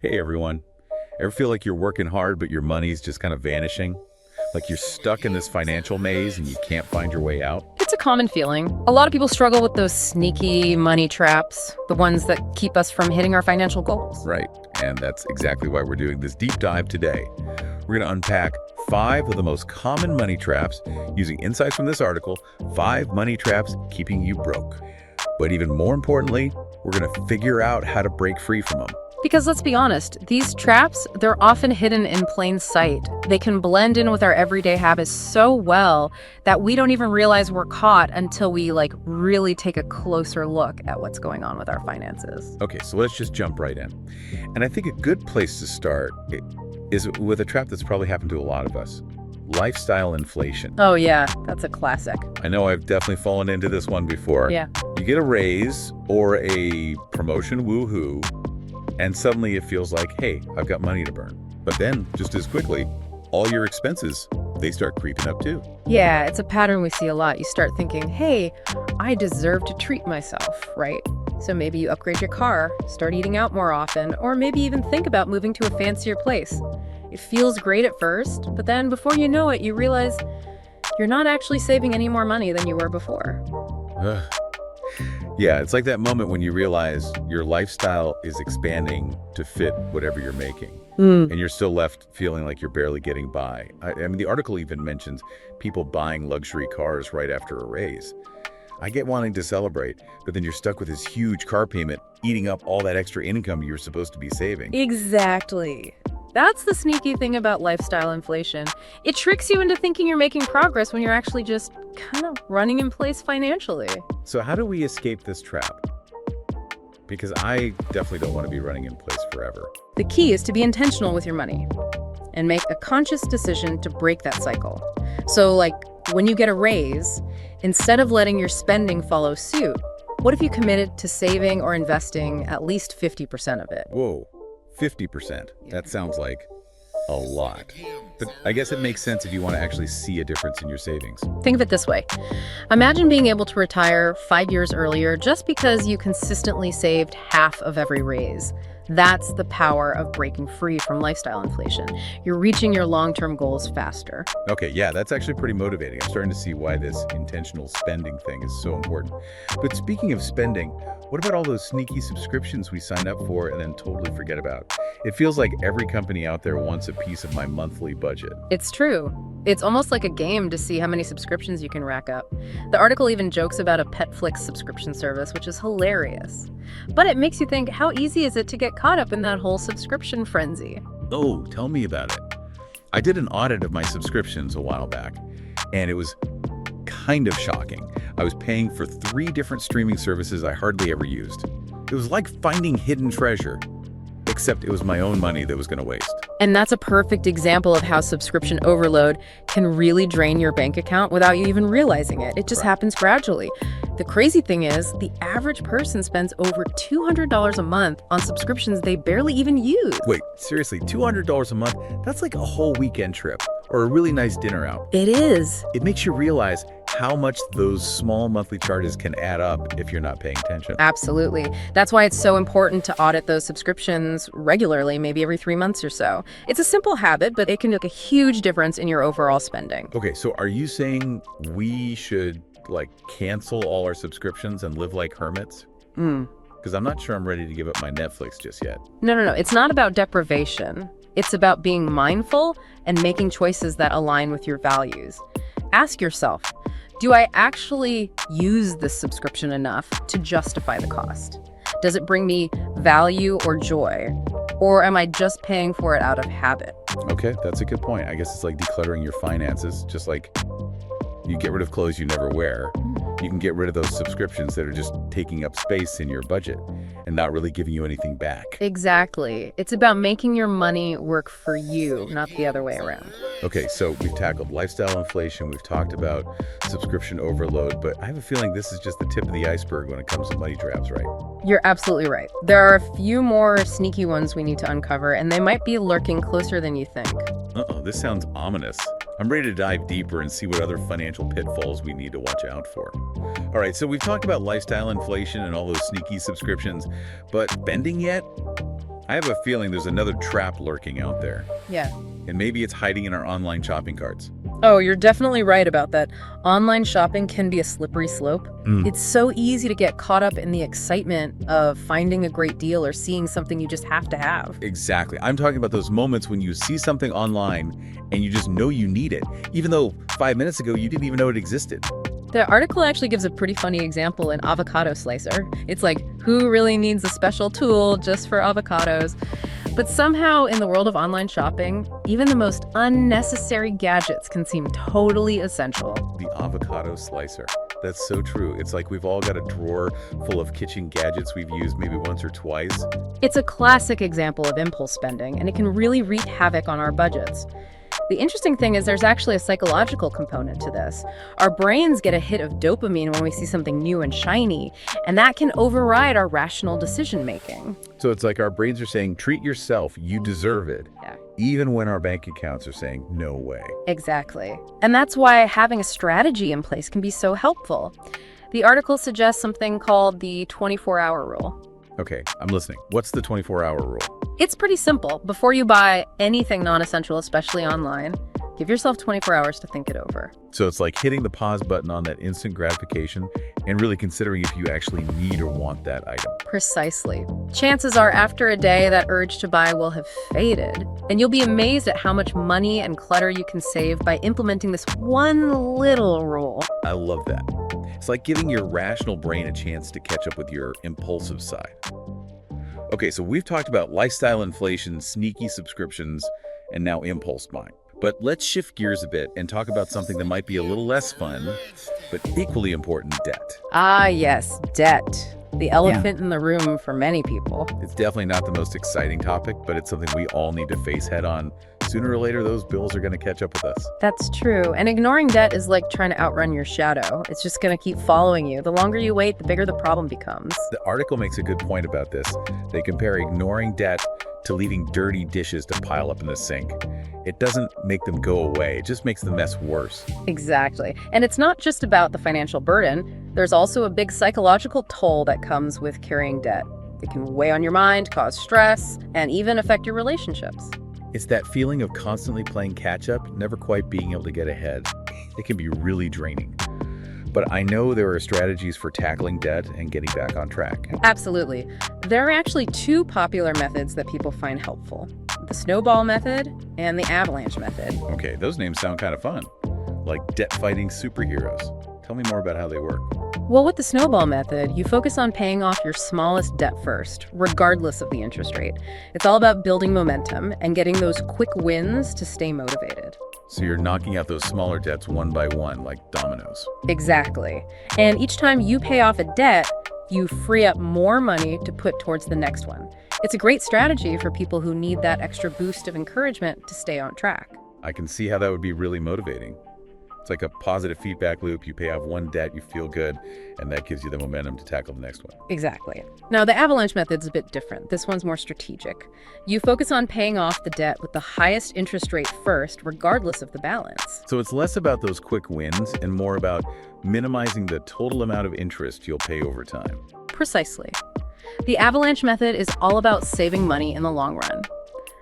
Hey everyone, ever feel like you're working hard but your money's just kind of vanishing? Like you're stuck in this financial maze and you can't find your way out? It's a common feeling. A lot of people struggle with those sneaky money traps, the ones that keep us from hitting our financial goals. Right, and that's exactly why we're doing this deep dive today. We're going to unpack 5 of the most common money traps using insights from this article, 5 money traps keeping you broke. But even more importantly, we're going to figure out how to break free from them. Because let's be honest, these traps, they're often hidden in plain sight. They can blend in with our everyday habits so well that we don't even realize we're caught until we really take a closer look at what's going on with our finances. Okay, so let's just jump right in. And I think a good place to start is with a trap that's probably happened to a lot of us. Lifestyle inflation. Oh yeah, that's a classic. I know I've definitely fallen into this one before. Yeah. You get a raise or a promotion, woohoo, and suddenly it feels like, hey, I've got money to burn. But then, just as quickly, all your expenses, they start creeping up too. Yeah, it's a pattern we see a lot. You start thinking, hey, I deserve to treat myself, right? So maybe you upgrade your car, start eating out more often, or maybe even think about moving to a fancier place. It feels great at first, but then before you know it, you realize you're not actually saving any more money than you were before. Yeah, it's like that moment when you realize your lifestyle is expanding to fit whatever you're making. And you're still left feeling like you're barely getting by. I mean, the article even mentions people buying luxury cars right after a raise. I get wanting to celebrate, but then you're stuck with this huge car payment eating up all that extra income you were supposed to be saving. Exactly. That's the sneaky thing about lifestyle inflation. It tricks you into thinking you're making progress when you're actually just kind of running in place financially. So how do we escape this trap? Because I definitely don't want to be running in place forever. The key is to be intentional with your money and make a conscious decision to break that cycle. So when you get a raise, instead of letting your spending follow suit, what if you committed to saving or investing at least 50% of it? Whoa, 50%. That sounds like a lot. But I guess it makes sense if you want to actually see a difference in your savings. Think of it this way. Imagine being able to retire 5 years earlier just because you consistently saved half of every raise. That's the power of breaking free from lifestyle inflation. You're reaching your long-term goals faster. Okay, yeah, that's actually pretty motivating. I'm starting to see why this intentional spending thing is so important. But speaking of spending, what about all those sneaky subscriptions we sign up for and then totally forget about? It feels like every company out there wants a piece of my monthly budget. It's true. It's almost like a game to see how many subscriptions you can rack up. The article even jokes about a Petflix subscription service, which is hilarious. But it makes you think, how easy is it to get caught up in that whole subscription frenzy? Oh, tell me about it. I did an audit of my subscriptions a while back, and it was kind of shocking. I was paying for 3 different streaming services I hardly ever used. It was like finding hidden treasure, except it was my own money that was going to waste. And that's a perfect example of how subscription overload can really drain your bank account without you even realizing it. It just happens gradually. The crazy thing is, the average person spends over $200 a month on subscriptions they barely even use. Wait, seriously, $200 a month? That's like a whole weekend trip or a really nice dinner out. It is. It makes you realize how much those small monthly charges can add up if you're not paying attention. Absolutely. That's why it's so important to audit those subscriptions regularly, maybe every 3 months or so. It's a simple habit, but it can make a huge difference in your overall spending. Okay, so are you saying we should cancel all our subscriptions and live like hermits? Because I'm not sure I'm ready to give up my Netflix just yet. No. It's not about deprivation. It's about being mindful and making choices that align with your values. Ask yourself, do I actually use this subscription enough to justify the cost? Does it bring me value or joy? Or am I just paying for it out of habit? Okay, that's a good point. I guess it's like decluttering your finances, just like you get rid of clothes you never wear. You can get rid of those subscriptions that are just taking up space in your budget and not really giving you anything back. Exactly. It's about making your money work for you, not the other way around. Okay, so we've tackled lifestyle inflation, we've talked about subscription overload, but I have a feeling this is just the tip of the iceberg when it comes to money traps, right? You're absolutely right. There are a few more sneaky ones we need to uncover, and they might be lurking closer than you think. Uh-oh, this sounds ominous. I'm ready to dive deeper and see what other financial pitfalls we need to watch out for. All right, so we've talked about lifestyle inflation and all those sneaky subscriptions, but spending yet? I have a feeling there's another trap lurking out there. Yeah. And maybe it's hiding in our online shopping carts. Oh, you're definitely right about that. Online shopping can be a slippery slope. It's so easy to get caught up in the excitement of finding a great deal or seeing something you just have to have. Exactly. I'm talking about those moments when you see something online and you just know you need it, even though 5 minutes ago you didn't even know it existed. The article actually gives a pretty funny example in avocado slicer. It's like, who really needs a special tool just for avocados? But somehow in the world of online shopping, even the most unnecessary gadgets can seem totally essential. The avocado slicer. That's so true. It's like we've all got a drawer full of kitchen gadgets we've used maybe once or twice. It's a classic example of impulse spending, and it can really wreak havoc on our budgets. The interesting thing is there's actually a psychological component to this. Our brains get a hit of dopamine when we see something new and shiny, and that can override our rational decision-making. So it's like our brains are saying, treat yourself, you deserve it. Yeah. Even when our bank accounts are saying, no way. Exactly. And that's why having a strategy in place can be so helpful. The article suggests something called the 24-hour rule. Okay, I'm listening. What's the 24-hour rule? It's pretty simple. Before you buy anything non-essential, especially online, give yourself 24 hours to think it over. So it's like hitting the pause button on that instant gratification and really considering if you actually need or want that item. Precisely. Chances are after a day, that urge to buy will have faded, and you'll be amazed at how much money and clutter you can save by implementing this one little rule. I love that. It's like giving your rational brain a chance to catch up with your impulsive side. Okay, so we've talked about lifestyle inflation, sneaky subscriptions, and now impulse buying. But let's shift gears a bit and talk about something that might be a little less fun, but equally important, debt. Ah, yes, debt. The elephant in the room for many people. It's definitely not the most exciting topic, but it's something we all need to face head on. Sooner or later, those bills are going to catch up with us. That's true. And ignoring debt is like trying to outrun your shadow. It's just going to keep following you. The longer you wait, the bigger the problem becomes. The article makes a good point about this. They compare ignoring debt to leaving dirty dishes to pile up in the sink. It doesn't make them go away. It just makes the mess worse. Exactly. And it's not just about the financial burden. There's also a big psychological toll that comes with carrying debt. It can weigh on your mind, cause stress, and even affect your relationships. It's that feeling of constantly playing catch-up, never quite being able to get ahead. It can be really draining. But I know there are strategies for tackling debt and getting back on track. Absolutely. There are actually two popular methods that people find helpful: the Snowball method and the Avalanche method. Okay, those names sound kind of fun, like debt-fighting superheroes. Tell me more about how they work. Well, with the Snowball method, you focus on paying off your smallest debt first, regardless of the interest rate. It's all about building momentum and getting those quick wins to stay motivated. So you're knocking out those smaller debts one by one, like dominoes. Exactly. And each time you pay off a debt, you free up more money to put towards the next one. It's a great strategy for people who need that extra boost of encouragement to stay on track. I can see how that would be really motivating. It's like a positive feedback loop. You pay off one debt, you feel good, and that gives you the momentum to tackle the next one. Exactly. Now, the Avalanche method's a bit different. This one's more strategic. You focus on paying off the debt with the highest interest rate first, regardless of the balance. So it's less about those quick wins and more about minimizing the total amount of interest you'll pay over time. Precisely. The Avalanche method is all about saving money in the long run.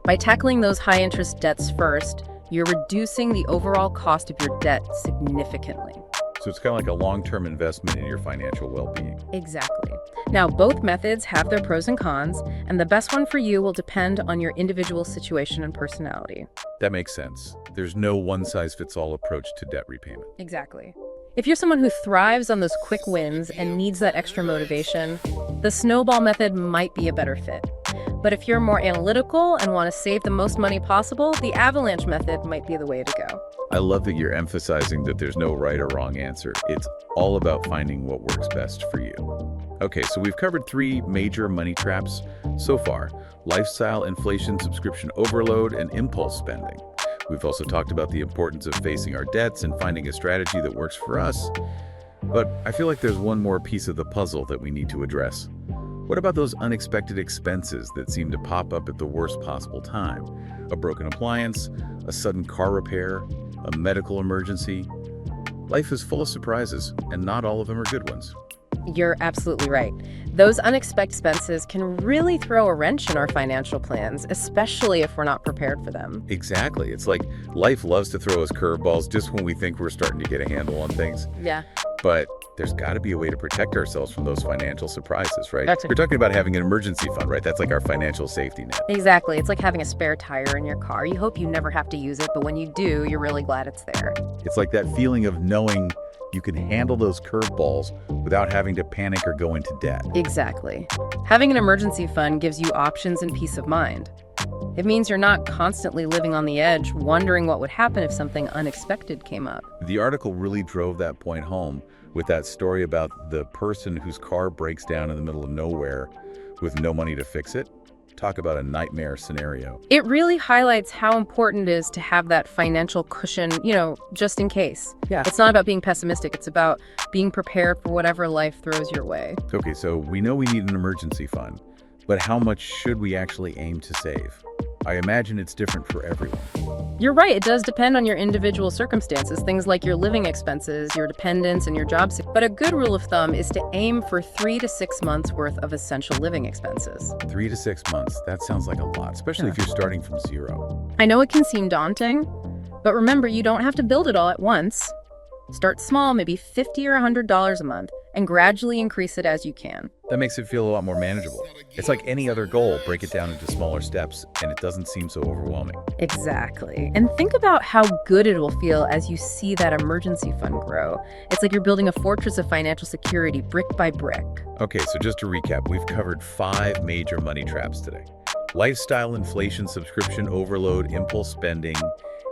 By tackling those high-interest debts first, you're reducing the overall cost of your debt significantly. So it's kind of like a long-term investment in your financial well-being. Exactly. Now, both methods have their pros and cons, and the best one for you will depend on your individual situation and personality. That makes sense. There's no one-size-fits-all approach to debt repayment. Exactly. If you're someone who thrives on those quick wins and needs that extra motivation, the Snowball method might be a better fit. But if you're more analytical and want to save the most money possible, the Avalanche method might be the way to go. I love that you're emphasizing that there's no right or wrong answer. It's all about finding what works best for you. Okay, so we've covered 3 major money traps so far: lifestyle, inflation, subscription overload, and impulse spending. We've also talked about the importance of facing our debts and finding a strategy that works for us. But I feel like there's one more piece of the puzzle that we need to address. What about those unexpected expenses that seem to pop up at the worst possible time? A broken appliance, a sudden car repair, a medical emergency. Life is full of surprises, and not all of them are good ones. You're absolutely right. Those unexpected expenses can really throw a wrench in our financial plans, especially if we're not prepared for them. Exactly. It's like life loves to throw us curveballs just when we think we're starting to get a handle on things. Yeah. But there's got to be a way to protect ourselves from those financial surprises, right? That's We're talking about having an emergency fund, right? That's like our financial safety net. Exactly. It's like having a spare tire in your car. You hope you never have to use it, but when you do, you're really glad it's there. It's like that feeling of knowing you can handle those curveballs without having to panic or go into debt. Exactly. Having an emergency fund gives you options and peace of mind. It means you're not constantly living on the edge, wondering what would happen if something unexpected came up. The article really drove that point home with that story about the person whose car breaks down in the middle of nowhere with no money to fix it. Talk about a nightmare scenario. It really highlights how important it is to have that financial cushion, just in case. Yeah. It's not about being pessimistic. It's about being prepared for whatever life throws your way. Okay, so we know we need an emergency fund, but how much should we actually aim to save? I imagine it's different for everyone. You're right. It does depend on your individual circumstances, things like your living expenses, your dependents, and your job. But a good rule of thumb is to aim for 3 to 6 months worth of essential living expenses. 3 to 6 months, that sounds like a lot, especially if you're starting from zero. I know it can seem daunting, but remember, you don't have to build it all at once. Start small, maybe $50 or $100 a month, and gradually increase it as you can. That makes it feel a lot more manageable. It's like any other goal, break it down into smaller steps, and it doesn't seem so overwhelming. Exactly. And think about how good it will feel as you see that emergency fund grow. It's like you're building a fortress of financial security brick by brick. Okay, so just to recap, we've covered 5 major money traps today. Lifestyle inflation, subscription overload, impulse spending,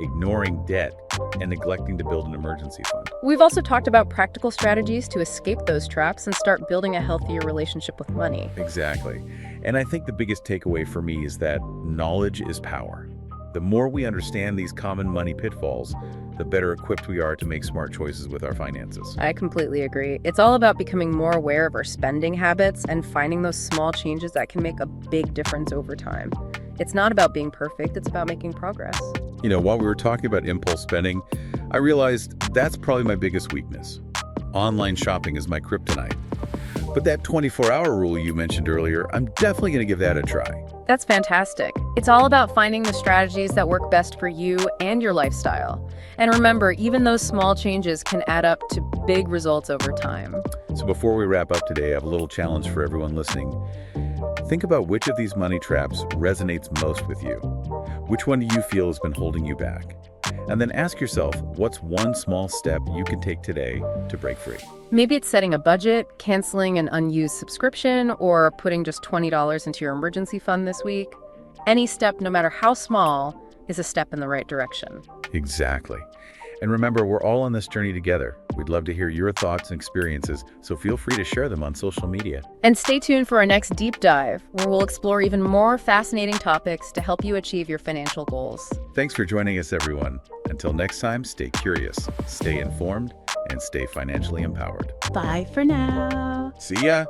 ignoring debt, and neglecting to build an emergency fund. We've also talked about practical strategies to escape those traps and start building a healthier relationship with money. Exactly. And I think the biggest takeaway for me is that knowledge is power. The more we understand these common money pitfalls, the better equipped we are to make smart choices with our finances. I completely agree. It's all about becoming more aware of our spending habits and finding those small changes that can make a big difference over time. It's not about being perfect, it's about making progress. While we were talking about impulse spending, I realized that's probably my biggest weakness. Online shopping is my kryptonite. But that 24-hour rule you mentioned earlier, I'm definitely going to give that a try. That's fantastic. It's all about finding the strategies that work best for you and your lifestyle. And remember, even those small changes can add up to big results over time. So before we wrap up today, I have a little challenge for everyone listening. Think about which of these money traps resonates most with you. Which one do you feel has been holding you back? And then ask yourself, what's one small step you can take today to break free? Maybe it's setting a budget, canceling an unused subscription, or putting just $20 into your emergency fund this week. Any step, no matter how small, is a step in the right direction. Exactly. And remember, we're all on this journey together. We'd love to hear your thoughts and experiences, so feel free to share them on social media. And stay tuned for our next deep dive, where we'll explore even more fascinating topics to help you achieve your financial goals. Thanks for joining us, everyone. Until next time, stay curious, stay informed, and stay financially empowered. Bye for now. See ya!